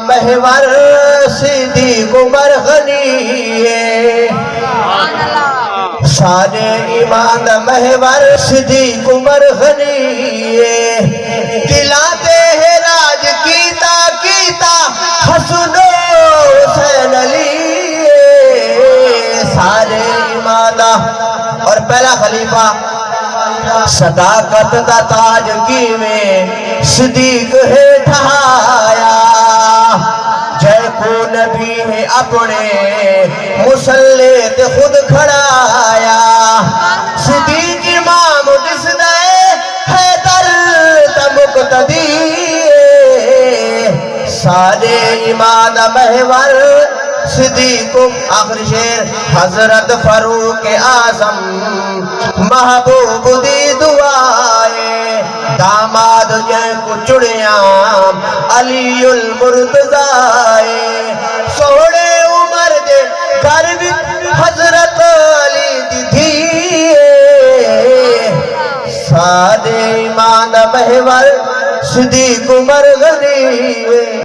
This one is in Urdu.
محور صدیق عمر غنی سارے ایمان محور صدیق عمر غنی دلاتے ہیں راج کیتا حسن و حسین علی سارے ایمان اور پہلا خلیفہ صداقت دا تاج کی میں صدیق ہے ٹھایا جے کو نبی ہے اپنے مسلح تے خود کھڑایا صدیق امام جس دے حیدر تا مقتدی سارے ایمان محور صدیق آخری شیر حضرت فاروق اعظم محبوب دی دعائے داماد جے کو چڑیاں علی المرتضی سوڑے عمر دے گھر بھی حضرت علی دی تھی سادے ایمان محور صدیق عمر غنی